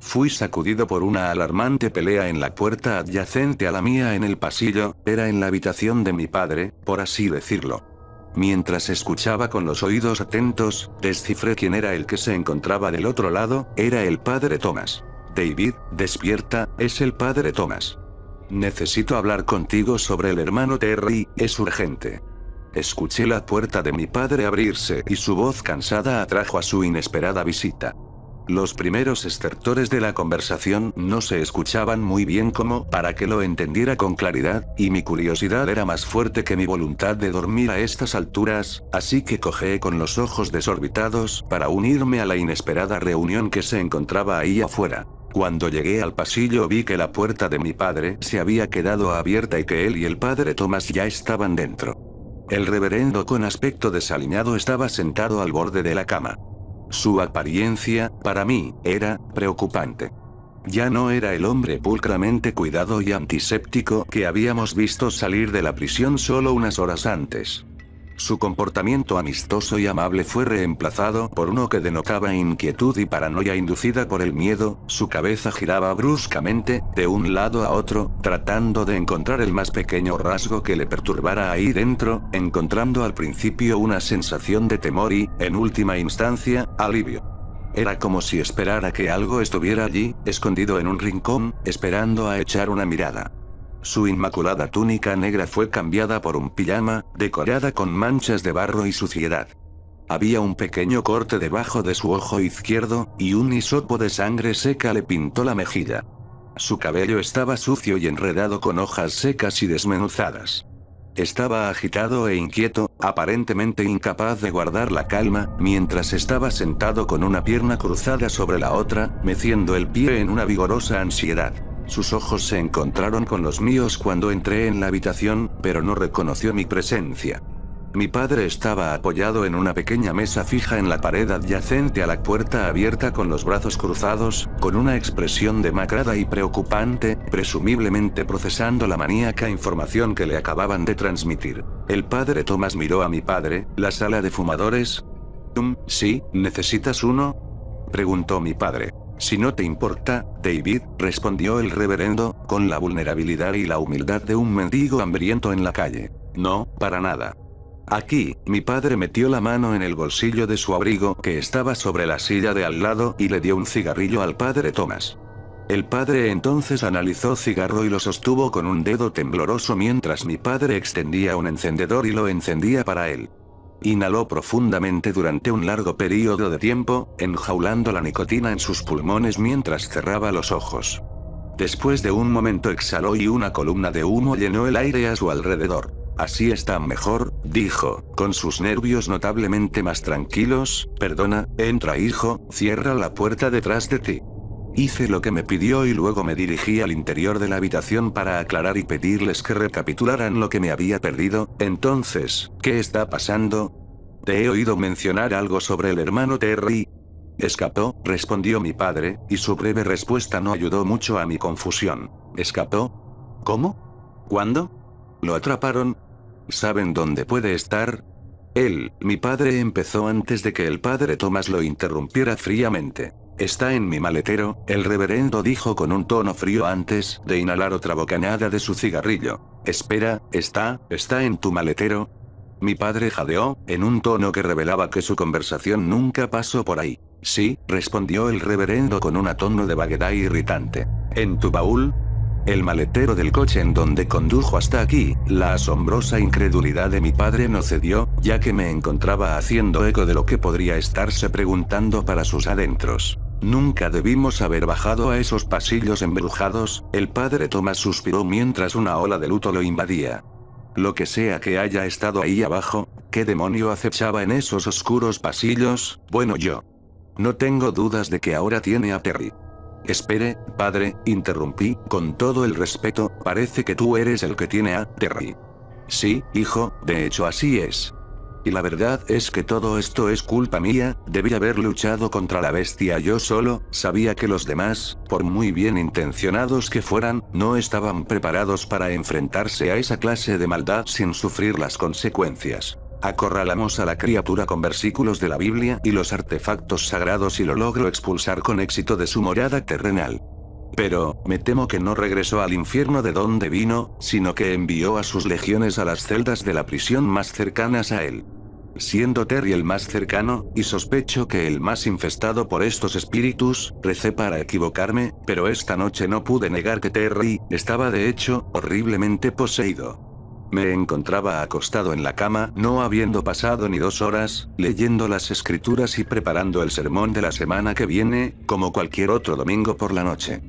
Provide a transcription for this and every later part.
Fui sacudido por una alarmante pelea en la puerta adyacente a la mía en el pasillo, era en la habitación de mi padre, por así decirlo. Mientras escuchaba con los oídos atentos, descifré quién era el que se encontraba del otro lado, era el padre Thomas. David, despierta, es el padre Thomas. Necesito hablar contigo sobre el hermano Terry, es urgente. Escuché la puerta de mi padre abrirse y su voz cansada atrajo a su inesperada visita. Los primeros estertores de la conversación no se escuchaban muy bien como para que lo entendiera con claridad, y mi curiosidad era más fuerte que mi voluntad de dormir a estas alturas, así que cojeé con los ojos desorbitados para unirme a la inesperada reunión que se encontraba ahí afuera. Cuando llegué al pasillo vi que la puerta de mi padre se había quedado abierta y que él y el padre Thomas ya estaban dentro. El reverendo con aspecto desaliñado estaba sentado al borde de la cama. Su apariencia, para mí, era preocupante. Ya no era el hombre pulcramente cuidado y antiséptico que habíamos visto salir de la prisión solo unas horas antes. Su comportamiento amistoso y amable fue reemplazado por uno que denotaba inquietud y paranoia inducida por el miedo, su cabeza giraba bruscamente, de un lado a otro, tratando de encontrar el más pequeño rasgo que le perturbara ahí dentro, encontrando al principio una sensación de temor y, en última instancia, alivio. Era como si esperara que algo estuviera allí, escondido en un rincón, esperando a echar una mirada. Su inmaculada túnica negra fue cambiada por un pijama, decorada con manchas de barro y suciedad. Había un pequeño corte debajo de su ojo izquierdo, y un hisopo de sangre seca le pintó la mejilla. Su cabello estaba sucio y enredado con hojas secas y desmenuzadas. Estaba agitado e inquieto, aparentemente incapaz de guardar la calma, mientras estaba sentado con una pierna cruzada sobre la otra, meciendo el pie en una vigorosa ansiedad. Sus ojos se encontraron con los míos cuando entré en la habitación, pero no reconoció mi presencia. Mi padre estaba apoyado en una pequeña mesa fija en la pared adyacente a la puerta abierta con los brazos cruzados, con una expresión demacrada y preocupante, presumiblemente procesando la maníaca información que le acababan de transmitir. El padre Thomas miró a mi padre, ¿la sala de fumadores? Sí, ¿necesitas uno? Preguntó mi padre. Si no te importa, David, respondió el reverendo, con la vulnerabilidad y la humildad de un mendigo hambriento en la calle. No, para nada. Aquí, mi padre metió la mano en el bolsillo de su abrigo que estaba sobre la silla de al lado y le dio un cigarrillo al padre Thomas. El padre entonces analizó cigarro y lo sostuvo con un dedo tembloroso mientras mi padre extendía un encendedor y lo encendía para él. Inhaló profundamente durante un largo periodo de tiempo, enjaulando la nicotina en sus pulmones mientras cerraba los ojos. Después de un momento exhaló y una columna de humo llenó el aire a su alrededor. Así está mejor, dijo, con sus nervios notablemente más tranquilos. Perdona, entra hijo, cierra la puerta detrás de ti. Hice lo que me pidió y luego me dirigí al interior de la habitación para aclarar y pedirles que recapitularan lo que me había perdido. Entonces, ¿qué está pasando? Te he oído mencionar algo sobre el hermano Terry. Escapó, respondió mi padre, y su breve respuesta no ayudó mucho a mi confusión. ¿Escapó? ¿Cómo? ¿Cuándo? ¿Lo atraparon? ¿Saben dónde puede estar? Mi padre empezó antes de que el padre Thomas lo interrumpiera fríamente. Está en mi maletero, el reverendo dijo con un tono frío antes de inhalar otra bocanada de su cigarrillo. Espera, ¿está en tu maletero? Mi padre jadeó, en un tono que revelaba que su conversación nunca pasó por ahí. Sí, respondió el reverendo con un tono de vaguedad irritante. ¿En tu baúl? El maletero del coche en donde condujo hasta aquí. La asombrosa incredulidad de mi padre no cedió, ya que me encontraba haciendo eco de lo que podría estarse preguntando para sus adentros. Nunca debimos haber bajado a esos pasillos embrujados. El padre Thomas suspiró mientras una ola de luto lo invadía. Lo que sea que haya estado ahí abajo, ¿qué demonio acechaba en esos oscuros pasillos? Bueno, yo no tengo dudas de que ahora tiene a Terry. Espere, padre, interrumpí, con todo el respeto, parece que tú eres el que tiene a Terry. Sí, hijo, de hecho así es. Y la verdad es que todo esto es culpa mía, debí haber luchado contra la bestia yo solo, sabía que los demás, por muy bien intencionados que fueran, no estaban preparados para enfrentarse a esa clase de maldad sin sufrir las consecuencias. Acorralamos a la criatura con versículos de la Biblia y los artefactos sagrados y lo logro expulsar con éxito de su morada terrenal. Pero, me temo que no regresó al infierno de donde vino, sino que envió a sus legiones a las celdas de la prisión más cercanas a él. Siendo Terry el más cercano, y sospecho que el más infestado por estos espíritus, recé para equivocarme, pero esta noche no pude negar que Terry estaba de hecho horriblemente poseído. Me encontraba acostado en la cama, no habiendo pasado ni 2 horas, leyendo las escrituras y preparando el sermón de la semana que viene, como cualquier otro domingo por la noche.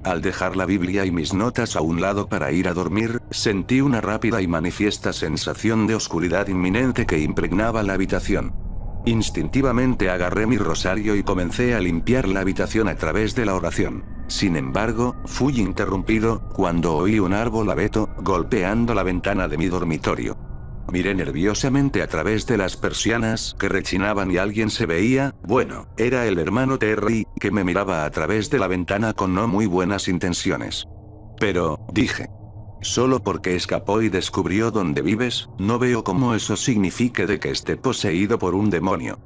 Al dejar la Biblia y mis notas a un lado para ir a dormir, sentí una rápida y manifiesta sensación de oscuridad inminente que impregnaba la habitación. Instintivamente agarré mi rosario y comencé a limpiar la habitación a través de la oración. Sin embargo, fui interrumpido cuando oí un árbol abeto golpeando la ventana de mi dormitorio. Miré nerviosamente a través de las persianas que rechinaban y alguien se veía, bueno, era el hermano Terry, que me miraba a través de la ventana con no muy buenas intenciones. Pero, dije, solo porque escapó y descubrió dónde vives, no veo cómo eso signifique de que esté poseído por un demonio.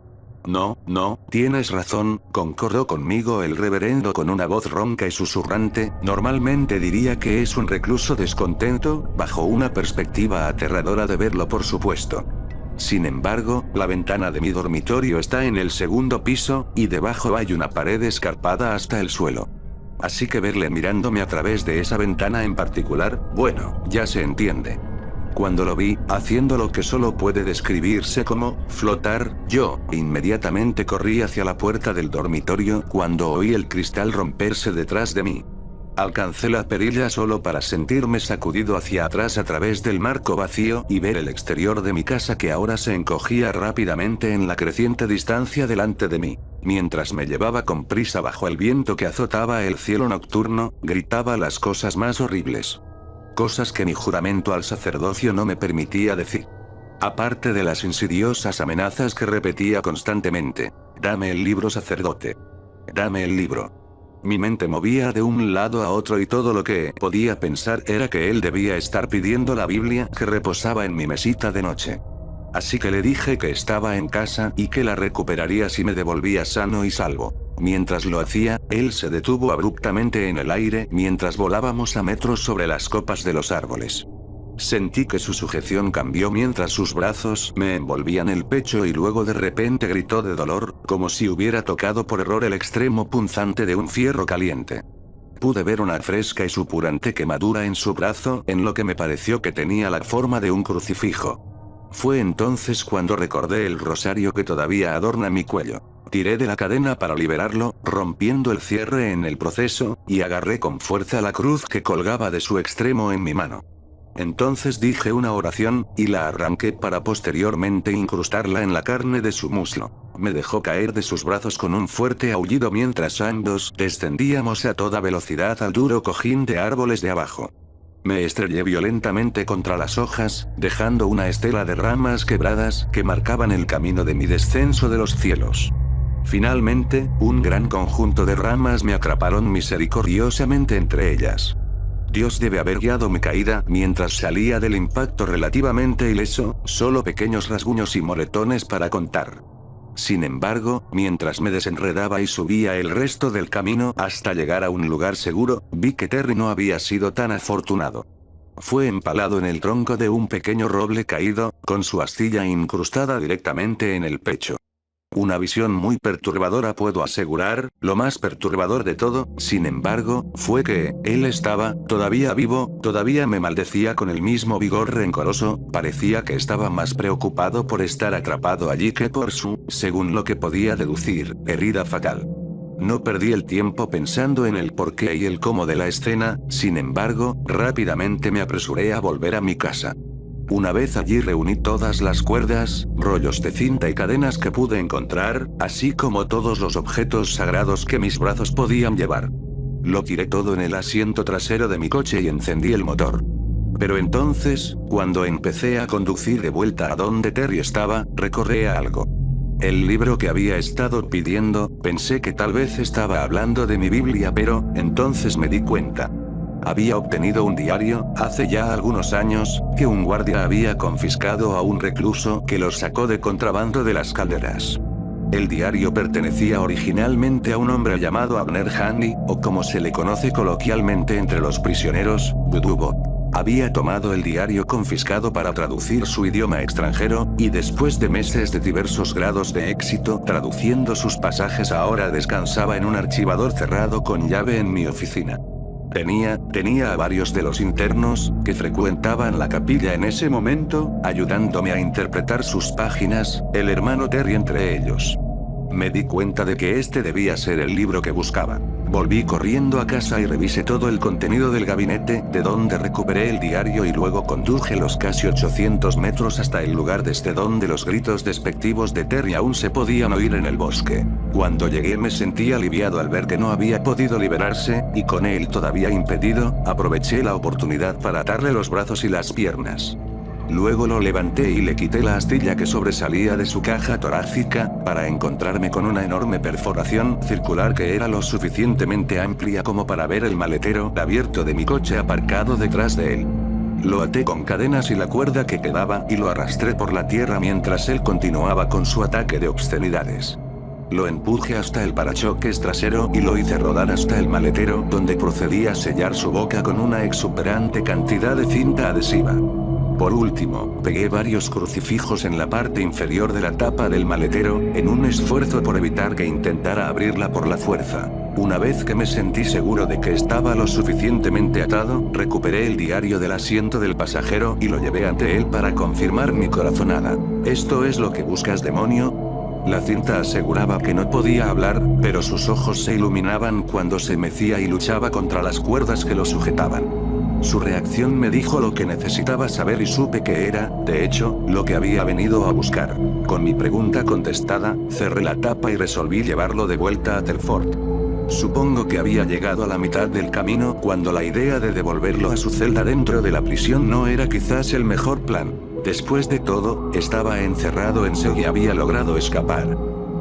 No, tienes razón, concordó conmigo el reverendo con una voz ronca y susurrante, normalmente diría que es un recluso descontento, bajo una perspectiva aterradora de verlo por supuesto. Sin embargo, la ventana de mi dormitorio está en el 2.º piso, y debajo hay una pared escarpada hasta el suelo. Así que verle mirándome a través de esa ventana en particular, bueno, ya se entiende. Cuando lo vi, haciendo lo que solo puede describirse como flotar, yo inmediatamente corrí hacia la puerta del dormitorio cuando oí el cristal romperse detrás de mí. Alcancé la perilla solo para sentirme sacudido hacia atrás a través del marco vacío y ver el exterior de mi casa que ahora se encogía rápidamente en la creciente distancia delante de mí. Mientras me llevaba con prisa bajo el viento que azotaba el cielo nocturno, gritaba las cosas más horribles. Cosas que mi juramento al sacerdocio no me permitía decir. Aparte de las insidiosas amenazas que repetía constantemente. Dame el libro, sacerdote. Dame el libro. Mi mente movía de un lado a otro y todo lo que podía pensar era que él debía estar pidiendo la Biblia que reposaba en mi mesita de noche. Así que le dije que estaba en casa y que la recuperaría si me devolvía sano y salvo. Mientras lo hacía, él se detuvo abruptamente en el aire mientras volábamos a metros sobre las copas de los árboles. Sentí que su sujeción cambió mientras sus brazos me envolvían el pecho y luego de repente gritó de dolor, como si hubiera tocado por error el extremo punzante de un fierro caliente. Pude ver una fresca y supurante quemadura en su brazo en lo que me pareció que tenía la forma de un crucifijo. Fue entonces cuando recordé el rosario que todavía adorna mi cuello. Tiré de la cadena para liberarlo, rompiendo el cierre en el proceso, y agarré con fuerza la cruz que colgaba de su extremo en mi mano. Entonces dije una oración, y la arranqué para posteriormente incrustarla en la carne de su muslo. Me dejó caer de sus brazos con un fuerte aullido mientras ambos descendíamos a toda velocidad al duro cojín de árboles de abajo. Me estrellé violentamente contra las hojas, dejando una estela de ramas quebradas que marcaban el camino de mi descenso de los cielos. Finalmente, un gran conjunto de ramas me atraparon misericordiosamente entre ellas. Dios debe haber guiado mi caída mientras salía del impacto relativamente ileso, solo pequeños rasguños y moretones para contar. Sin embargo, mientras me desenredaba y subía el resto del camino hasta llegar a un lugar seguro, vi que Terry no había sido tan afortunado. Fue empalado en el tronco de un pequeño roble caído, con su astilla incrustada directamente en el pecho. Una visión muy perturbadora, puedo asegurar, lo más perturbador de todo, sin embargo, fue que él estaba todavía vivo, todavía me maldecía con el mismo vigor rencoroso, parecía que estaba más preocupado por estar atrapado allí que por su, según lo que podía deducir, herida fatal. No perdí el tiempo pensando en el porqué y el cómo de la escena, sin embargo, rápidamente me apresuré a volver a mi casa. Una vez allí reuní todas las cuerdas, rollos de cinta y cadenas que pude encontrar, así como todos los objetos sagrados que mis brazos podían llevar. Lo tiré todo en el asiento trasero de mi coche y encendí el motor. Pero entonces, cuando empecé a conducir de vuelta a donde Terry estaba, recordé algo. El libro que había estado pidiendo, pensé que tal vez estaba hablando de mi Biblia, pero entonces me di cuenta. Había obtenido un diario, hace ya algunos años, que un guardia había confiscado a un recluso que lo sacó de contrabando de las calderas. El diario pertenecía originalmente a un hombre llamado Abner Handy, o como se le conoce coloquialmente entre los prisioneros, Dudubo. Había tomado el diario confiscado para traducir su idioma extranjero, y después de meses de diversos grados de éxito traduciendo sus pasajes ahora descansaba en un archivador cerrado con llave en mi oficina. Tenía a varios de los internos, que frecuentaban la capilla en ese momento, ayudándome a interpretar sus páginas, el hermano Terry entre ellos. Me di cuenta de que este debía ser el libro que buscaba. Volví corriendo a casa y revisé todo el contenido del gabinete, de donde recuperé el diario y luego conduje los casi 800 metros hasta el lugar desde donde los gritos despectivos de Terry aún se podían oír en el bosque. Cuando llegué me sentí aliviado al ver que no había podido liberarse, y con él todavía impedido, aproveché la oportunidad para atarle los brazos y las piernas. Luego lo levanté y le quité la astilla que sobresalía de su caja torácica, para encontrarme con una enorme perforación circular que era lo suficientemente amplia como para ver el maletero abierto de mi coche aparcado detrás de él. Lo até con cadenas y la cuerda que quedaba y lo arrastré por la tierra mientras él continuaba con su ataque de obscenidades. Lo empujé hasta el parachoques trasero y lo hice rodar hasta el maletero, donde procedí a sellar su boca con una exuberante cantidad de cinta adhesiva. Por último, pegué varios crucifijos en la parte inferior de la tapa del maletero, en un esfuerzo por evitar que intentara abrirla por la fuerza. Una vez que me sentí seguro de que estaba lo suficientemente atado, recuperé el diario del asiento del pasajero y lo llevé ante él para confirmar mi corazonada. ¿Esto es lo que buscas, demonio? La cinta aseguraba que no podía hablar, pero sus ojos se iluminaban cuando se mecía y luchaba contra las cuerdas que lo sujetaban. Su reacción me dijo lo que necesitaba saber y supe que era, de hecho, lo que había venido a buscar. Con mi pregunta contestada, cerré la tapa y resolví llevarlo de vuelta a Telford. Supongo que había llegado a la mitad del camino cuando la idea de devolverlo a su celda dentro de la prisión no era quizás el mejor plan. Después de todo, estaba encerrado en Seo y había logrado escapar.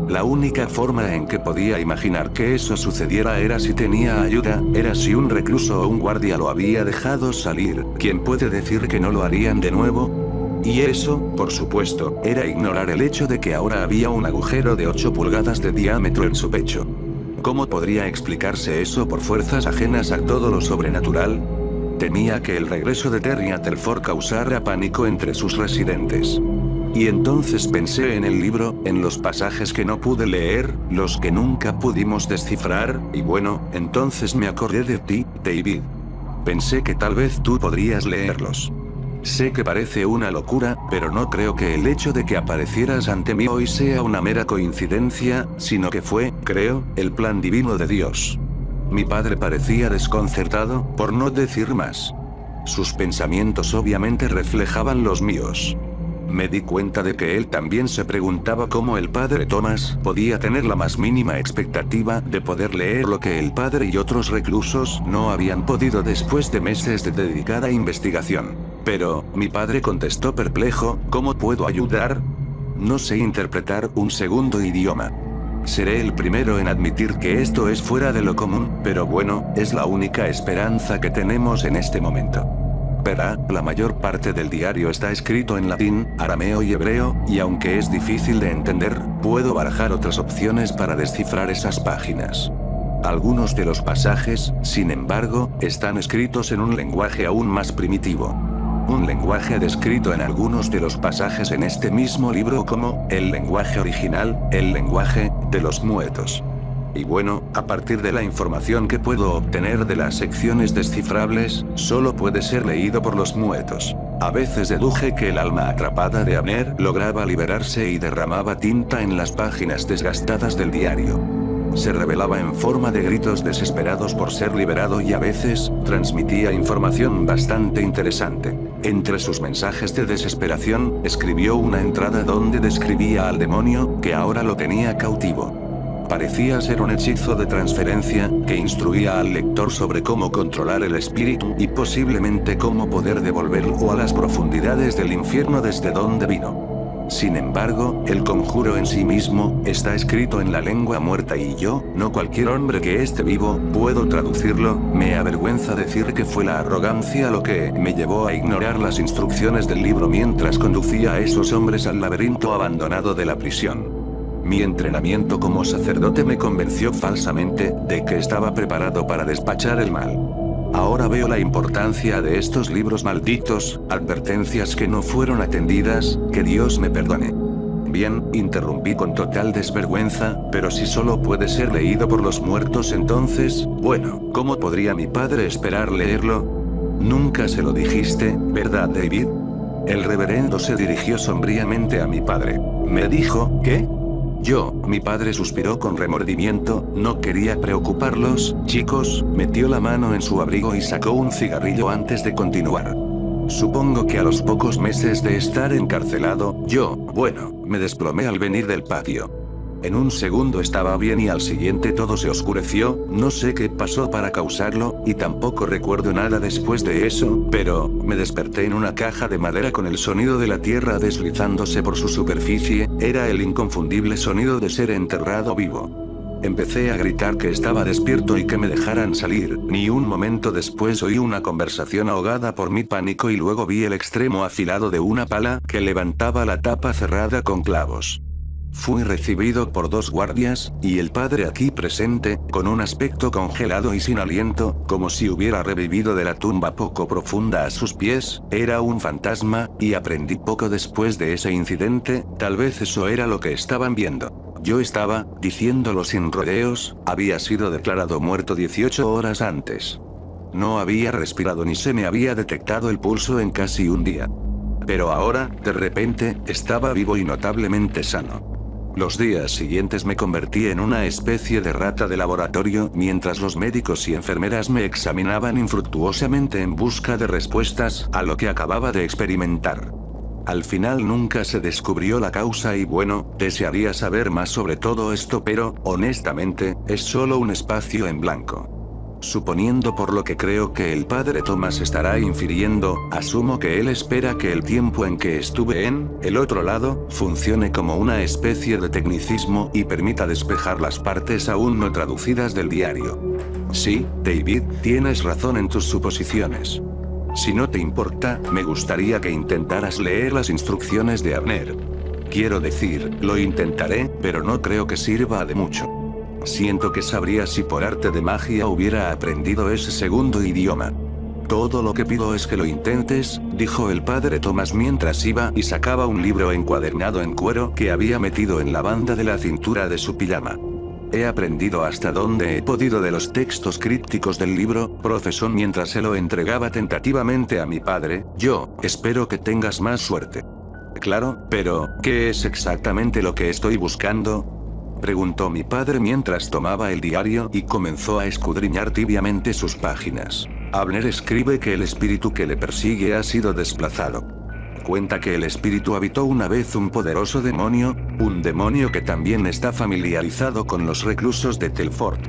La única forma en que podía imaginar que eso sucediera era si tenía ayuda, era si un recluso o un guardia lo había dejado salir. ¿Quién puede decir que no lo harían de nuevo? Y eso, por supuesto, era ignorar el hecho de que ahora había un agujero de 8 pulgadas de diámetro en su pecho. ¿Cómo podría explicarse eso por fuerzas ajenas a todo lo sobrenatural? Temía que el regreso de Terry a Telford causara pánico entre sus residentes. Y entonces pensé en el libro, en los pasajes que no pude leer, los que nunca pudimos descifrar, y bueno, entonces me acordé de ti, David. Pensé que tal vez tú podrías leerlos. Sé que parece una locura, pero no creo que el hecho de que aparecieras ante mí hoy sea una mera coincidencia, sino que fue, creo, el plan divino de Dios. Mi padre parecía desconcertado, por no decir más. Sus pensamientos obviamente reflejaban los míos. Me di cuenta de que él también se preguntaba cómo el padre Thomas podía tener la más mínima expectativa de poder leer lo que el padre y otros reclusos no habían podido después de meses de dedicada investigación. Pero, mi padre contestó perplejo, ¿cómo puedo ayudar? No sé interpretar un segundo idioma. Seré el primero en admitir que esto es fuera de lo común, pero bueno, es la única esperanza que tenemos en este momento. Verá, la mayor parte del diario está escrito en latín, arameo y hebreo, y aunque es difícil de entender, puedo barajar otras opciones para descifrar esas páginas. Algunos de los pasajes, sin embargo, están escritos en un lenguaje aún más primitivo. Un lenguaje descrito en algunos de los pasajes en este mismo libro como, el lenguaje original, el lenguaje, de los muertos. Y bueno, a partir de la información que puedo obtener de las secciones descifrables, solo puede ser leído por los muertos. A veces deduje que el alma atrapada de Abner lograba liberarse y derramaba tinta en las páginas desgastadas del diario. Se revelaba en forma de gritos desesperados por ser liberado y a veces, transmitía información bastante interesante. Entre sus mensajes de desesperación, escribió una entrada donde describía al demonio, que ahora lo tenía cautivo. Parecía ser un hechizo de transferencia, que instruía al lector sobre cómo controlar el espíritu y posiblemente cómo poder devolverlo a las profundidades del infierno desde donde vino. Sin embargo, el conjuro en sí mismo, está escrito en la lengua muerta y yo, no cualquier hombre que esté vivo, puedo traducirlo. Me avergüenza decir que fue la arrogancia lo que me llevó a ignorar las instrucciones del libro mientras conducía a esos hombres al laberinto abandonado de la prisión. Mi entrenamiento como sacerdote me convenció falsamente de que estaba preparado para despachar el mal. Ahora veo la importancia de estos libros malditos, advertencias que no fueron atendidas, que Dios me perdone. Bien, interrumpí con total desvergüenza, pero si solo puede ser leído por los muertos entonces, bueno, ¿cómo podría mi padre esperar leerlo? Nunca se lo dijiste, ¿verdad, David? El reverendo se dirigió sombríamente a mi padre. Me dijo, ¿qué? Mi padre suspiró con remordimiento, no quería preocuparlos, chicos, metió la mano en su abrigo y sacó un cigarrillo antes de continuar. Supongo que a los pocos meses de estar encarcelado, me desplomé al venir del patio. En un segundo estaba bien y al siguiente todo se oscureció, no sé qué pasó para causarlo, y tampoco recuerdo nada después de eso, pero, me desperté en una caja de madera con el sonido de la tierra deslizándose por su superficie, era el inconfundible sonido de ser enterrado vivo. Empecé a gritar que estaba despierto y que me dejaran salir, ni un momento después oí una conversación ahogada por mi pánico y luego vi el extremo afilado de una pala que levantaba la tapa cerrada con clavos. Fui recibido por 2 guardias, y el padre aquí presente, con un aspecto congelado y sin aliento, como si hubiera revivido de la tumba poco profunda a sus pies, era un fantasma, y aprendí poco después de ese incidente, tal vez eso era lo que estaban viendo. Yo estaba, diciéndolo sin rodeos, había sido declarado muerto 18 horas antes. No había respirado ni se me había detectado el pulso en casi un día. Pero ahora, de repente, estaba vivo y notablemente sano. Los días siguientes me convertí en una especie de rata de laboratorio mientras los médicos y enfermeras me examinaban infructuosamente en busca de respuestas a lo que acababa de experimentar. Al final nunca se descubrió la causa y desearía saber más sobre todo esto, pero, honestamente, es solo un espacio en blanco. Suponiendo por lo que creo que el padre Thomas estará infiriendo, asumo que él espera que el tiempo en que estuve en el otro lado funcione como una especie de tecnicismo y permita despejar las partes aún no traducidas del diario. Sí, David, tienes razón en tus suposiciones. Si no te importa, me gustaría que intentaras leer las instrucciones de Abner. Quiero decir, lo intentaré, pero no creo que sirva de mucho. Siento que sabría si por arte de magia hubiera aprendido ese segundo idioma. Todo lo que pido es que lo intentes, dijo el padre Thomas mientras iba y sacaba un libro encuadernado en cuero que había metido en la banda de la cintura de su pijama. He aprendido hasta donde he podido de los textos crípticos del libro, profesó mientras se lo entregaba tentativamente a mi padre. Espero que tengas más suerte. Claro, pero, ¿qué es exactamente lo que estoy buscando? Preguntó mi padre mientras tomaba el diario y comenzó a escudriñar tibiamente sus páginas. Abner escribe que el espíritu que le persigue ha sido desplazado. Cuenta que el espíritu habitó una vez un poderoso demonio, un demonio que también está familiarizado con los reclusos de Telford.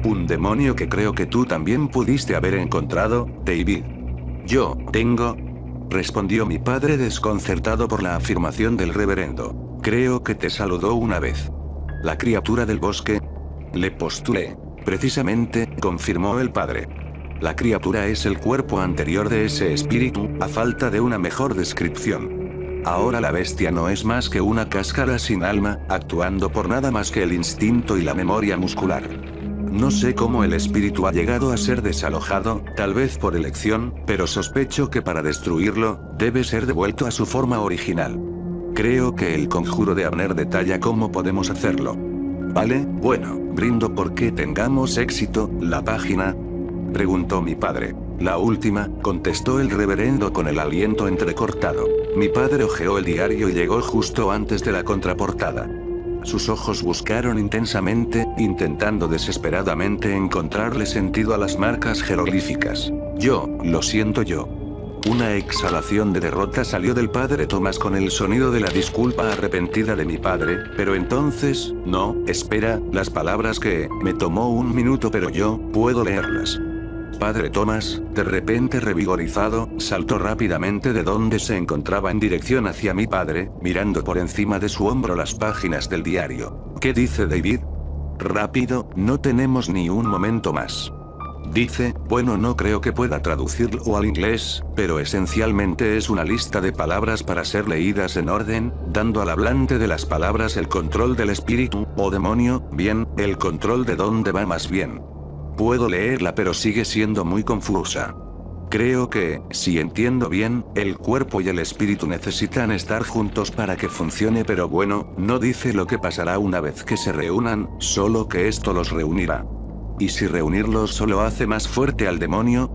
Un demonio que creo que tú también pudiste haber encontrado, David. Respondió mi padre desconcertado por la afirmación del reverendo. Creo que te saludó una vez. ¿La criatura del bosque? Le postulé. Precisamente, confirmó el padre. La criatura es el cuerpo anterior de ese espíritu, a falta de una mejor descripción. Ahora la bestia no es más que una cáscara sin alma, actuando por nada más que el instinto y la memoria muscular. No sé cómo el espíritu ha llegado a ser desalojado, tal vez por elección, pero sospecho que para destruirlo, debe ser devuelto a su forma original. Creo que el conjuro de Abner detalla cómo podemos hacerlo. ¿Vale? Brindo porque tengamos éxito. ¿La página? Preguntó mi padre. La última, contestó el reverendo con el aliento entrecortado. Mi padre hojeó el diario y llegó justo antes de la contraportada. Sus ojos buscaron intensamente, intentando desesperadamente encontrarle sentido a las marcas jeroglíficas. Lo siento. Una exhalación de derrota salió del padre Thomas con el sonido de la disculpa arrepentida de mi padre, pero entonces, no, espera, las palabras que, me tomó un minuto pero yo, puedo leerlas. Padre Thomas, de repente revigorizado, saltó rápidamente de donde se encontraba en dirección hacia mi padre, mirando por encima de su hombro las páginas del diario. ¿Qué dice David? Rápido, no tenemos ni un momento más. Dice, bueno, no creo que pueda traducirlo al inglés, pero esencialmente es una lista de palabras para ser leídas en orden, dando al hablante de las palabras el control del espíritu, o demonio, bien, el control de dónde va más bien. Puedo leerla pero sigue siendo muy confusa. Creo que, si entiendo bien, el cuerpo y el espíritu necesitan estar juntos para que funcione, pero bueno, no dice lo que pasará una vez que se reúnan, solo que esto los reunirá. ¿Y si reunirlos solo hace más fuerte al demonio?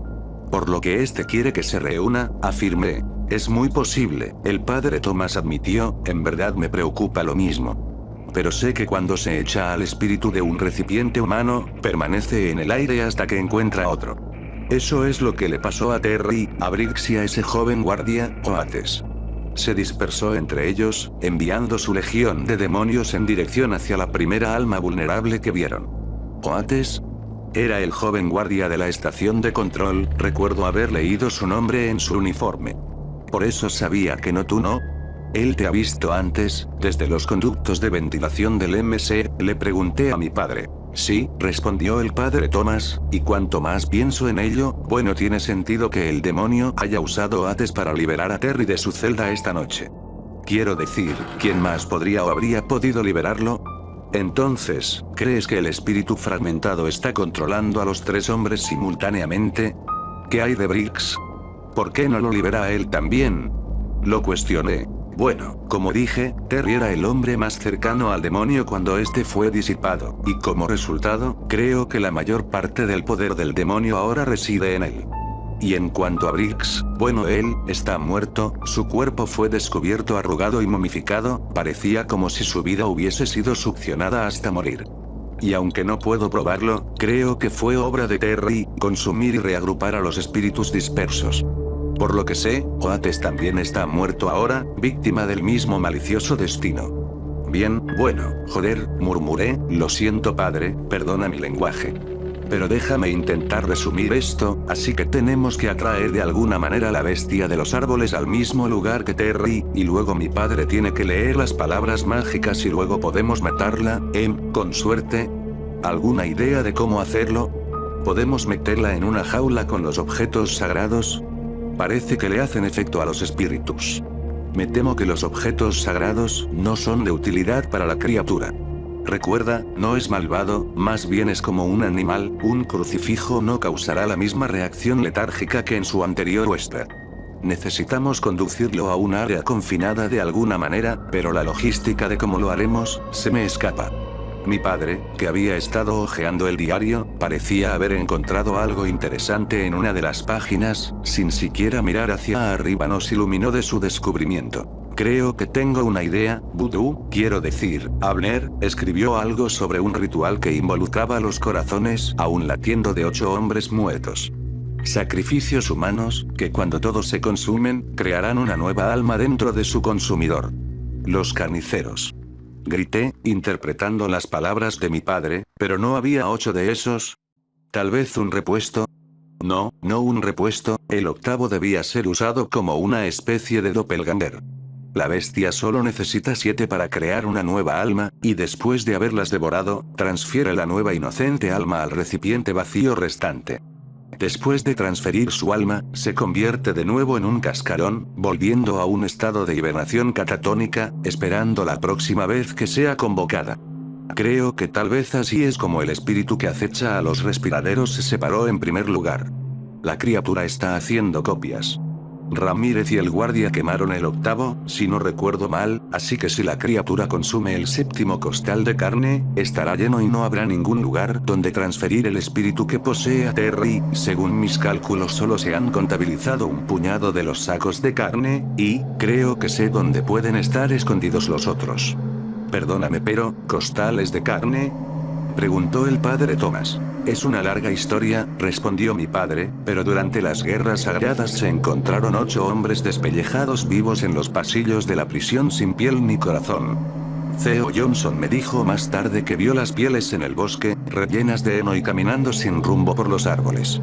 Por lo que este quiere que se reúna, afirmé. Es muy posible, el padre Thomas admitió, en verdad me preocupa lo mismo. Pero sé que cuando se echa al espíritu de un recipiente humano, permanece en el aire hasta que encuentra otro. Eso es lo que le pasó a Terry, a Briggs y a ese joven guardia, Oates. Se dispersó entre ellos, enviando su legión de demonios en dirección hacia la primera alma vulnerable que vieron. ¿Oates? Era el joven guardia de la estación de control, recuerdo haber leído su nombre en su uniforme. Por eso sabía que no tú no. Él te ha visto antes, desde los conductos de ventilación del MC, le pregunté a mi padre. Sí, respondió el padre Thomas, y cuanto más pienso en ello, bueno, tiene sentido que el demonio haya usado Oates para liberar a Terry de su celda esta noche. Quiero decir, ¿quién más podría o habría podido liberarlo? Entonces, ¿crees que el espíritu fragmentado está controlando a los tres hombres simultáneamente? ¿Qué hay de Briggs? ¿Por qué no lo libera a él también? Lo cuestioné. Bueno, como dije, Terry era el hombre más cercano al demonio cuando este fue disipado, y como resultado, creo que la mayor parte del poder del demonio ahora reside en él. Y en cuanto a Briggs, bueno, él está muerto, su cuerpo fue descubierto arrugado y momificado, parecía como si su vida hubiese sido succionada hasta morir. Y aunque no puedo probarlo, creo que fue obra de Terry, consumir y reagrupar a los espíritus dispersos. Por lo que sé, Oates también está muerto ahora, víctima del mismo malicioso destino. Bien, bueno, joder, murmuré, lo siento padre, perdona mi lenguaje. Pero déjame intentar resumir esto, así que tenemos que atraer de alguna manera a la bestia de los árboles al mismo lugar que Terry, y luego mi padre tiene que leer las palabras mágicas y luego podemos matarla, con suerte. ¿Alguna idea de cómo hacerlo? ¿Podemos meterla en una jaula con los objetos sagrados? Parece que le hacen efecto a los espíritus. Me temo que los objetos sagrados no son de utilidad para la criatura. Recuerda, no es malvado, más bien es como un animal, un crucifijo no causará la misma reacción letárgica que en su anterior huésped. Necesitamos conducirlo a un área confinada de alguna manera, pero la logística de cómo lo haremos, se me escapa. Mi padre, que había estado hojeando el diario, parecía haber encontrado algo interesante en una de las páginas, sin siquiera mirar hacia arriba nos iluminó de su descubrimiento. Creo que tengo una idea, Vudú, quiero decir, Abner, escribió algo sobre un ritual que involucraba los corazones aún latiendo de 8 hombres muertos. Sacrificios humanos, que cuando todos se consumen, crearán una nueva alma dentro de su consumidor. Los carniceros. Grité, interpretando las palabras de mi padre, pero no había 8 de esos. ¿Tal vez un repuesto? No, no un repuesto, el octavo debía ser usado como una especie de doppelganger. La bestia solo necesita 7 para crear una nueva alma, y después de haberlas devorado, transfiere la nueva inocente alma al recipiente vacío restante. Después de transferir su alma, se convierte de nuevo en un cascarón, volviendo a un estado de hibernación catatónica, esperando la próxima vez que sea convocada. Creo que tal vez así es como el espíritu que acecha a los respiraderos se separó en primer lugar. La criatura está haciendo copias. Ramírez y el guardia quemaron el octavo, si no recuerdo mal, así que si la criatura consume el séptimo costal de carne, estará lleno y no habrá ningún lugar donde transferir el espíritu que posee a Terry. Según mis cálculos solo se han contabilizado un puñado de los sacos de carne, y creo que sé dónde pueden estar escondidos los otros. Perdóname, pero, ¿costales de carne? Preguntó el padre Thomas. Es una larga historia, respondió mi padre, pero durante las guerras sagradas se encontraron 8 hombres despellejados vivos en los pasillos de la prisión sin piel ni corazón. Theo Johnson me dijo más tarde que vio las pieles en el bosque, rellenas de heno y caminando sin rumbo por los árboles.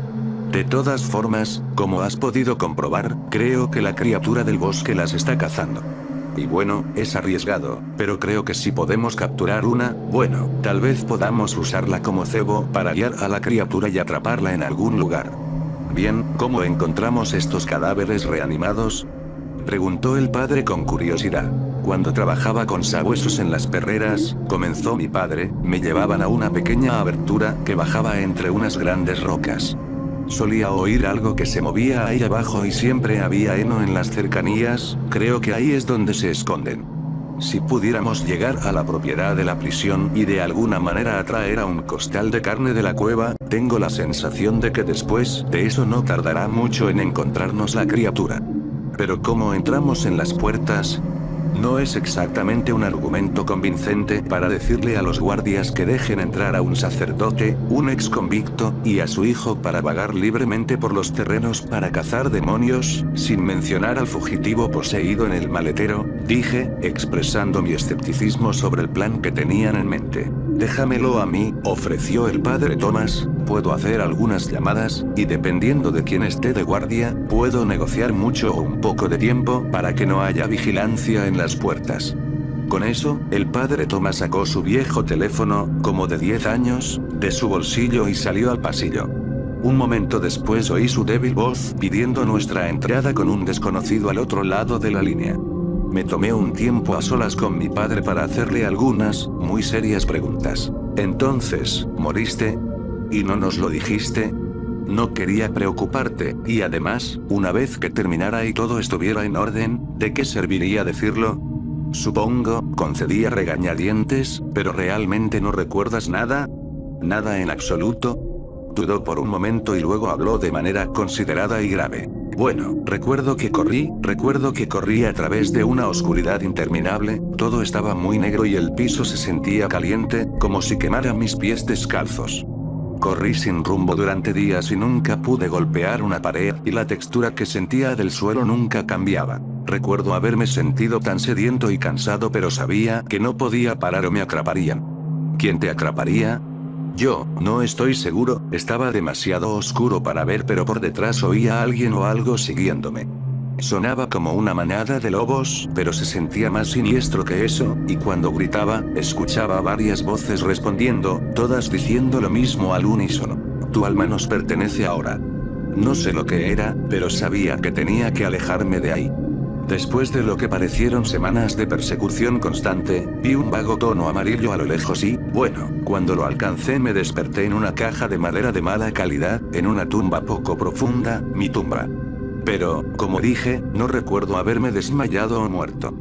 De todas formas, como has podido comprobar, creo que la criatura del bosque las está cazando. Y bueno, es arriesgado, pero creo que si podemos capturar una, bueno, tal vez podamos usarla como cebo para guiar a la criatura y atraparla en algún lugar. Bien, ¿cómo encontramos estos cadáveres reanimados?, preguntó el padre con curiosidad. Cuando trabajaba con sabuesos en las perreras, comenzó mi padre, me llevaban a una pequeña abertura que bajaba entre unas grandes rocas. Solía oír algo que se movía ahí abajo y siempre había heno en las cercanías, creo que ahí es donde se esconden. Si pudiéramos llegar a la propiedad de la prisión y de alguna manera atraer a un costal de carne de la cueva, tengo la sensación de que después de eso no tardará mucho en encontrarnos la criatura. Pero ¿cómo entramos en las puertas? No es exactamente un argumento convincente para decirle a los guardias que dejen entrar a un sacerdote, un ex convicto, y a su hijo para vagar libremente por los terrenos para cazar demonios, sin mencionar al fugitivo poseído en el maletero, dije, expresando mi escepticismo sobre el plan que tenían en mente. Déjamelo a mí, ofreció el padre Thomas, puedo hacer algunas llamadas, y dependiendo de quién esté de guardia, puedo negociar mucho o un poco de tiempo para que no haya vigilancia en las puertas. Con eso, el padre Thomas sacó su viejo teléfono, como de 10 años, de su bolsillo y salió al pasillo. Un momento después oí su débil voz pidiendo nuestra entrada con un desconocido al otro lado de la línea. Me tomé un tiempo a solas con mi padre para hacerle algunas, muy serias preguntas. Entonces, ¿moriste? ¿Y no nos lo dijiste? No quería preocuparte, y además, una vez que terminara y todo estuviera en orden, ¿de qué serviría decirlo? Supongo, concedí a regañadientes, pero ¿realmente no recuerdas nada? ¿Nada en absoluto? Dudó por un momento y luego habló de manera considerada y grave. Bueno, recuerdo que corrí a través de una oscuridad interminable, todo estaba muy negro y el piso se sentía caliente, como si quemara mis pies descalzos. Corrí sin rumbo durante días y nunca pude golpear una pared, y la textura que sentía del suelo nunca cambiaba. Recuerdo haberme sentido tan sediento y cansado, pero sabía que no podía parar o me atraparían. ¿Quién te atraparía? Yo, no estoy seguro, estaba demasiado oscuro para ver, pero por detrás oía a alguien o algo siguiéndome. Sonaba como una manada de lobos, pero se sentía más siniestro que eso, y cuando gritaba, escuchaba varias voces respondiendo, todas diciendo lo mismo al unísono. Tu alma nos pertenece ahora. No sé lo que era, pero sabía que tenía que alejarme de ahí. Después de lo que parecieron semanas de persecución constante, vi un vago tono amarillo a lo lejos y, bueno, cuando lo alcancé me desperté en una caja de madera de mala calidad, en una tumba poco profunda, mi tumba. Pero, como dije, no recuerdo haberme desmayado o muerto.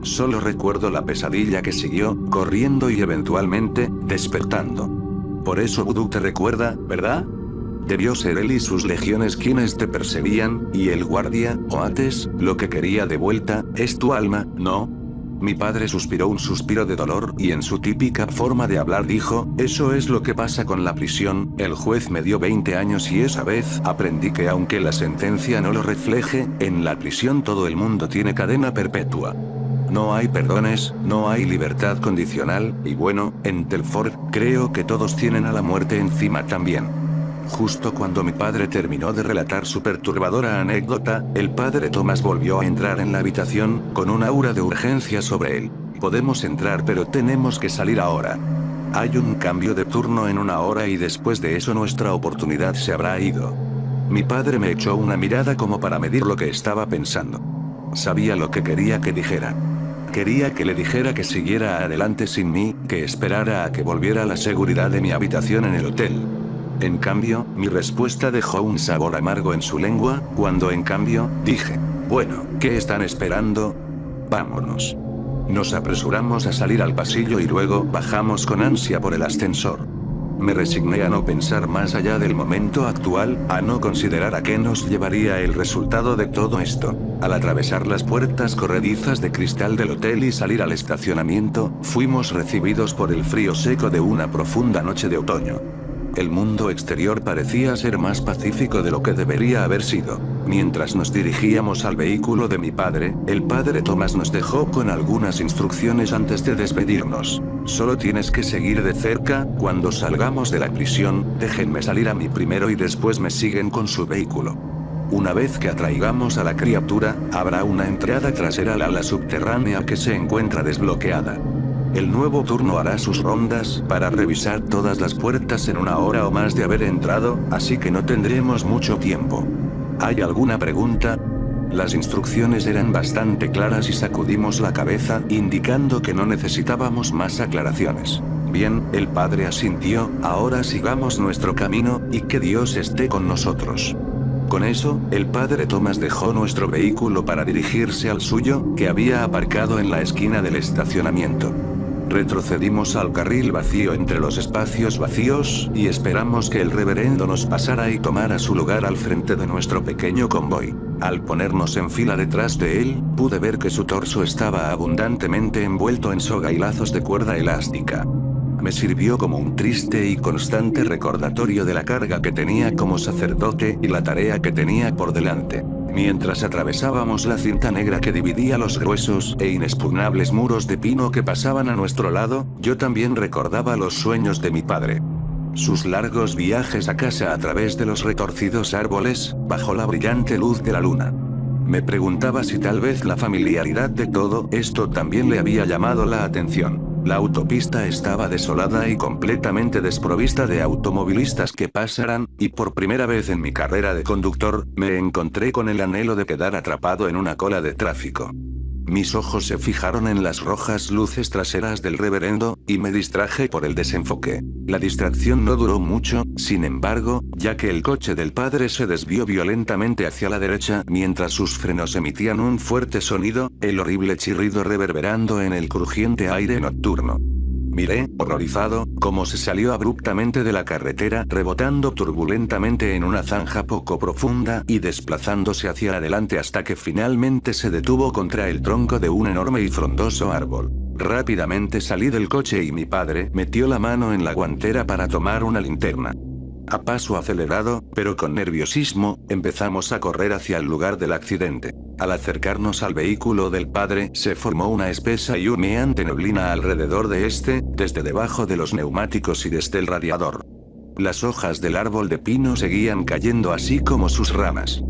Solo recuerdo la pesadilla que siguió, corriendo y eventualmente, despertando. Por eso Voodoo te recuerda, ¿verdad? Debió ser él y sus legiones quienes te perseguían, y el guardia, Oates, lo que quería de vuelta, es tu alma, ¿no? Mi padre suspiró un suspiro de dolor y en su típica forma de hablar dijo, eso es lo que pasa con la prisión, el juez me dio 20 años y esa vez aprendí que aunque la sentencia no lo refleje, en la prisión todo el mundo tiene cadena perpetua. No hay perdones, no hay libertad condicional, y bueno, en Telford, creo que todos tienen a la muerte encima también. Justo cuando mi padre terminó de relatar su perturbadora anécdota, el padre Thomas volvió a entrar en la habitación, con un aura de urgencia sobre él. Podemos entrar, pero tenemos que salir ahora. Hay un cambio de turno en 1 hora y después de eso nuestra oportunidad se habrá ido. Mi padre me echó una mirada como para medir lo que estaba pensando. Sabía lo que quería que dijera. Quería que le dijera que siguiera adelante sin mí, que esperara a que volviera la seguridad de mi habitación en el hotel. En cambio, mi respuesta dejó un sabor amargo en su lengua, cuando en cambio, dije, bueno, ¿qué están esperando? Vámonos. Nos apresuramos a salir al pasillo y luego bajamos con ansia por el ascensor. Me resigné a no pensar más allá del momento actual, a no considerar a qué nos llevaría el resultado de todo esto. Al atravesar las puertas corredizas de cristal del hotel y salir al estacionamiento, fuimos recibidos por el frío seco de una profunda noche de otoño. El mundo exterior parecía ser más pacífico de lo que debería haber sido. Mientras nos dirigíamos al vehículo de mi padre, el padre Thomas nos dejó con algunas instrucciones antes de despedirnos. Solo tienes que seguir de cerca, cuando salgamos de la prisión, déjenme salir a mí primero y después me siguen con su vehículo. Una vez que atraigamos a la criatura, habrá una entrada trasera al ala subterránea que se encuentra desbloqueada. El nuevo turno hará sus rondas para revisar todas las puertas en 1 hora o más de haber entrado, así que no tendremos mucho tiempo. ¿Hay alguna pregunta? Las instrucciones eran bastante claras y sacudimos la cabeza, indicando que no necesitábamos más aclaraciones. Bien, el padre asintió, ahora sigamos nuestro camino, y que Dios esté con nosotros. Con eso, el padre Thomas dejó nuestro vehículo para dirigirse al suyo, que había aparcado en la esquina del estacionamiento. Retrocedimos al carril vacío entre los espacios vacíos, y esperamos que el reverendo nos pasara y tomara su lugar al frente de nuestro pequeño convoy. Al ponernos en fila detrás de él, pude ver que su torso estaba abundantemente envuelto en soga y lazos de cuerda elástica. Me sirvió como un triste y constante recordatorio de la carga que tenía como sacerdote y la tarea que tenía por delante. Mientras atravesábamos la cinta negra que dividía los gruesos e inexpugnables muros de pino que pasaban a nuestro lado, yo también recordaba los sueños de mi padre. Sus largos viajes a casa a través de los retorcidos árboles, bajo la brillante luz de la luna. Me preguntaba si tal vez la familiaridad de todo esto también le había llamado la atención. La autopista estaba desolada y completamente desprovista de automovilistas que pasaran, y por primera vez en mi carrera de conductor, me encontré con el anhelo de quedar atrapado en una cola de tráfico. Mis ojos se fijaron en las rojas luces traseras del reverendo, y me distraje por el desenfoque. La distracción no duró mucho, sin embargo, ya que el coche del padre se desvió violentamente hacia la derecha mientras sus frenos emitían un fuerte sonido, el horrible chirrido reverberando en el crujiente aire nocturno. Miré, horrorizado, cómo se salió abruptamente de la carretera, rebotando turbulentamente en una zanja poco profunda y desplazándose hacia adelante hasta que finalmente se detuvo contra el tronco de un enorme y frondoso árbol. Rápidamente salí del coche y mi padre metió la mano en la guantera para tomar una linterna. A paso acelerado, pero con nerviosismo, empezamos a correr hacia el lugar del accidente. Al acercarnos al vehículo del padre, se formó una espesa y humeante neblina alrededor de este, desde debajo de los neumáticos y desde el radiador. Las hojas del árbol de pino seguían cayendo así como sus ramas.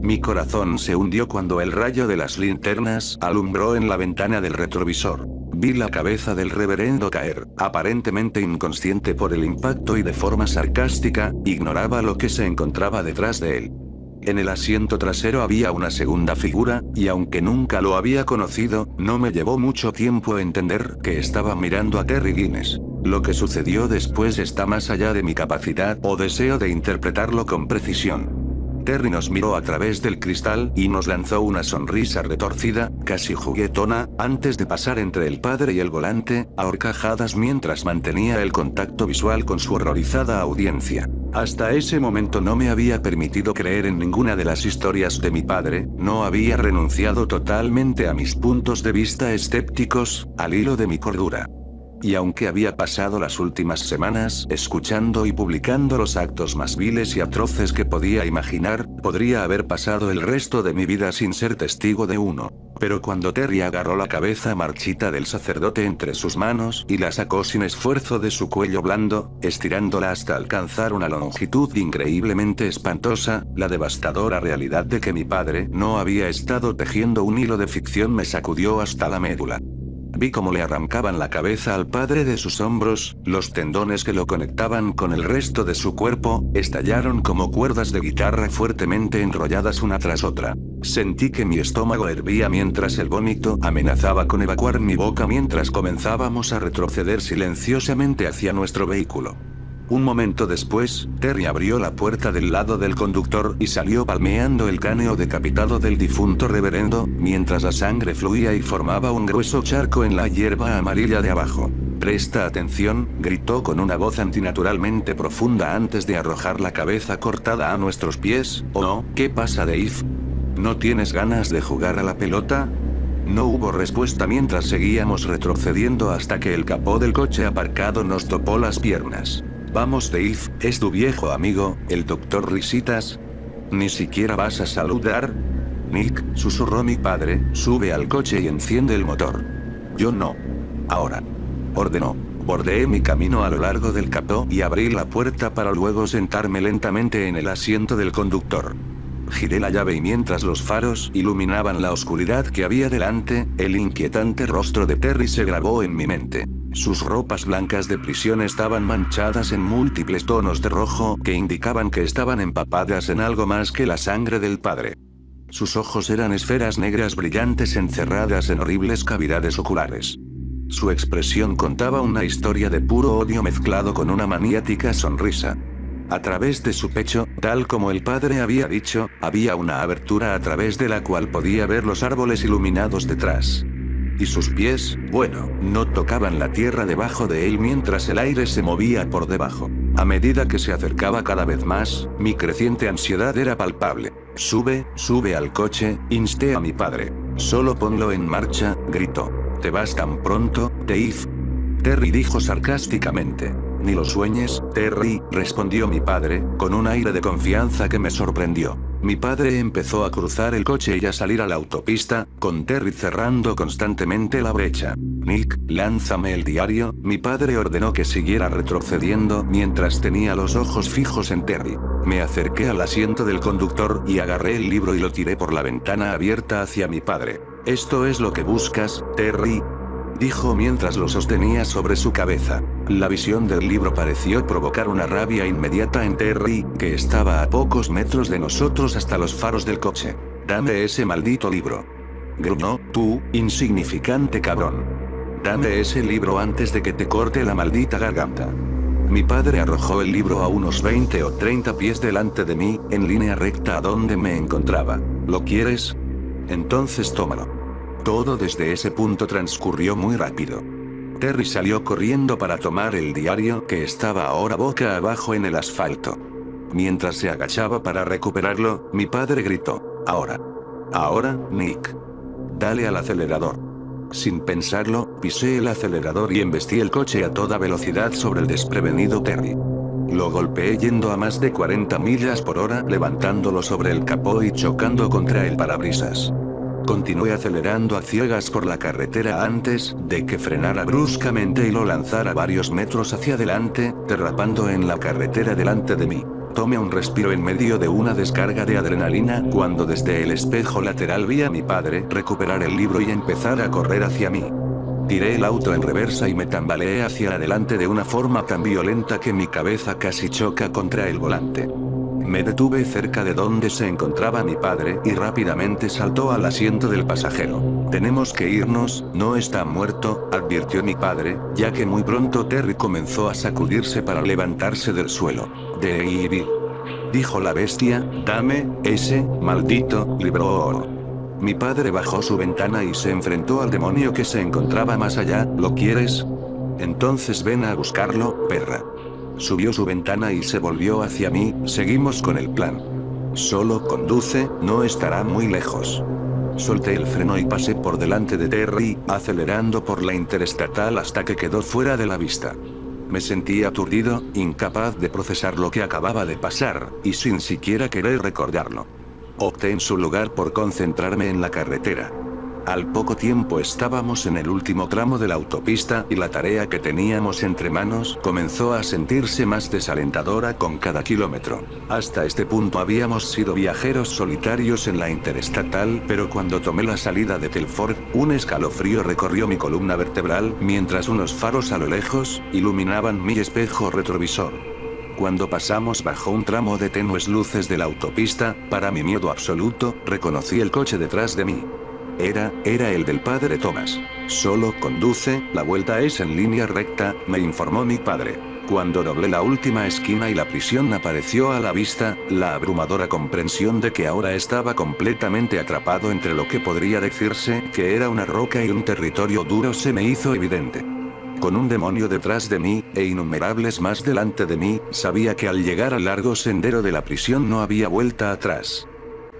Mi corazón se hundió cuando el rayo de las linternas alumbró en la ventana del retrovisor. Vi la cabeza del reverendo caer, aparentemente inconsciente por el impacto y de forma sarcástica, ignoraba lo que se encontraba detrás de él. En el asiento trasero había una segunda figura, y aunque nunca lo había conocido, no me llevó mucho tiempo entender que estaba mirando a Terry Guinness. Lo que sucedió después está más allá de mi capacidad o deseo de interpretarlo con precisión. Terry nos miró a través del cristal y nos lanzó una sonrisa retorcida, casi juguetona, antes de pasar entre el padre y el volante, a horcajadas mientras mantenía el contacto visual con su horrorizada audiencia. Hasta ese momento no me había permitido creer en ninguna de las historias de mi padre, no había renunciado totalmente a mis puntos de vista escépticos, al hilo de mi cordura. Y aunque había pasado las últimas semanas escuchando y publicando los actos más viles y atroces que podía imaginar, podría haber pasado el resto de mi vida sin ser testigo de uno. Pero cuando Terry agarró la cabeza marchita del sacerdote entre sus manos y la sacó sin esfuerzo de su cuello blando, estirándola hasta alcanzar una longitud increíblemente espantosa, la devastadora realidad de que mi padre no había estado tejiendo un hilo de ficción me sacudió hasta la médula. Vi cómo le arrancaban la cabeza al padre de sus hombros, los tendones que lo conectaban con el resto de su cuerpo, estallaron como cuerdas de guitarra fuertemente enrolladas una tras otra. Sentí que mi estómago hervía mientras el vómito amenazaba con evacuar mi boca mientras comenzábamos a retroceder silenciosamente hacia nuestro vehículo. Un momento después, Terry abrió la puerta del lado del conductor y salió palmeando el cráneo decapitado del difunto reverendo, mientras la sangre fluía y formaba un grueso charco en la hierba amarilla de abajo. «Presta atención», gritó con una voz antinaturalmente profunda antes de arrojar la cabeza cortada a nuestros pies. «¿Oh no? ¿Qué pasa, Dave? ¿No tienes ganas de jugar a la pelota?» No hubo respuesta mientras seguíamos retrocediendo hasta que el capó del coche aparcado nos topó las piernas. Vamos Dave, es tu viejo amigo, el doctor Risitas. ¿Ni siquiera vas a saludar? Nick, susurró mi padre, sube al coche y enciende el motor. Yo no. Ahora. Ordenó. Bordeé mi camino a lo largo del capó y abrí la puerta para luego sentarme lentamente en el asiento del conductor. Giré la llave y mientras los faros iluminaban la oscuridad que había delante, el inquietante rostro de Terry se grabó en mi mente. Sus ropas blancas de prisión estaban manchadas en múltiples tonos de rojo que indicaban que estaban empapadas en algo más que la sangre del padre. Sus ojos eran esferas negras brillantes encerradas en horribles cavidades oculares. Su expresión contaba una historia de puro odio mezclado con una maniática sonrisa. A través de su pecho, tal como el padre había dicho, había una abertura a través de la cual podía ver los árboles iluminados detrás. Y sus pies, bueno, no tocaban la tierra debajo de él mientras el aire se movía por debajo. A medida que se acercaba cada vez más, mi creciente ansiedad era palpable. Sube al coche, insté a mi padre. Solo ponlo en marcha, gritó. ¿Te vas tan pronto, Dave? Terry dijo sarcásticamente. Ni lo sueñes, Terry, respondió mi padre, con un aire de confianza que me sorprendió. Mi padre empezó a cruzar el coche y a salir a la autopista, con Terry cerrando constantemente la brecha. Nick, lánzame el diario, mi padre ordenó que siguiera retrocediendo mientras tenía los ojos fijos en Terry. Me acerqué al asiento del conductor y agarré el libro y lo tiré por la ventana abierta hacia mi padre. ¿Esto es lo que buscas, Terry?, dijo mientras lo sostenía sobre su cabeza. La visión del libro pareció provocar una rabia inmediata en Terry, que estaba a pocos metros de nosotros hasta los faros del coche. Dame ese maldito libro. Gruñó, tú, insignificante cabrón. Dame ese libro antes de que te corte la maldita garganta. Mi padre arrojó el libro a unos 20 o 30 pies delante de mí, en línea recta a donde me encontraba. ¿Lo quieres? Entonces tómalo. Todo desde ese punto transcurrió muy rápido. Terry salió corriendo para tomar el diario que estaba ahora boca abajo en el asfalto. Mientras se agachaba para recuperarlo, mi padre gritó, Ahora, Nick. Dale al acelerador. Sin pensarlo, pisé el acelerador y embestí el coche a toda velocidad sobre el desprevenido Terry. Lo golpeé yendo a más de 40 millas por hora, levantándolo sobre el capó y chocando contra el parabrisas. Continué acelerando a ciegas por la carretera antes de que frenara bruscamente y lo lanzara varios metros hacia adelante, derrapando en la carretera delante de mí. Tomé un respiro en medio de una descarga de adrenalina cuando desde el espejo lateral vi a mi padre recuperar el libro y empezar a correr hacia mí. Tiré el auto en reversa y me tambaleé hacia adelante de una forma tan violenta que mi cabeza casi choca contra el volante. Me detuve cerca de donde se encontraba mi padre y rápidamente saltó al asiento del pasajero. Tenemos que irnos, no está muerto, advirtió mi padre, ya que muy pronto Terry comenzó a sacudirse para levantarse del suelo. David, dijo la bestia, dame ese maldito libro. Mi padre bajó su ventana y se enfrentó al demonio que se encontraba más allá. ¿Lo quieres? Entonces ven a buscarlo, perra. Subió su ventana y se volvió hacia mí. Seguimos con el plan. Solo conduce, no estará muy lejos. Solté el freno y pasé por delante de Terry, acelerando por la interestatal hasta que quedó fuera de la vista. Me sentí aturdido, incapaz de procesar lo que acababa de pasar, y sin siquiera querer recordarlo. Opté en su lugar por concentrarme en la carretera. Al poco tiempo estábamos en el último tramo de la autopista y la tarea que teníamos entre manos comenzó a sentirse más desalentadora con cada kilómetro. Hasta este punto habíamos sido viajeros solitarios en la interestatal, pero cuando tomé la salida de Telford, un escalofrío recorrió mi columna vertebral mientras unos faros a lo lejos iluminaban mi espejo retrovisor. Cuando pasamos bajo un tramo de tenues luces de la autopista, para mi miedo absoluto, reconocí el coche detrás de mí. Era el del padre Thomas. Solo conduce, la vuelta es en línea recta, me informó mi padre. Cuando doblé la última esquina y la prisión apareció a la vista, la abrumadora comprensión de que ahora estaba completamente atrapado entre lo que podría decirse que era una roca y un territorio duro se me hizo evidente. Con un demonio detrás de mí, e innumerables más delante de mí, sabía que al llegar al largo sendero de la prisión no había vuelta atrás.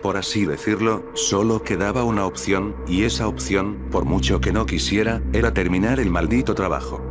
Por así decirlo, solo quedaba una opción, y esa opción, por mucho que no quisiera, era terminar el maldito trabajo.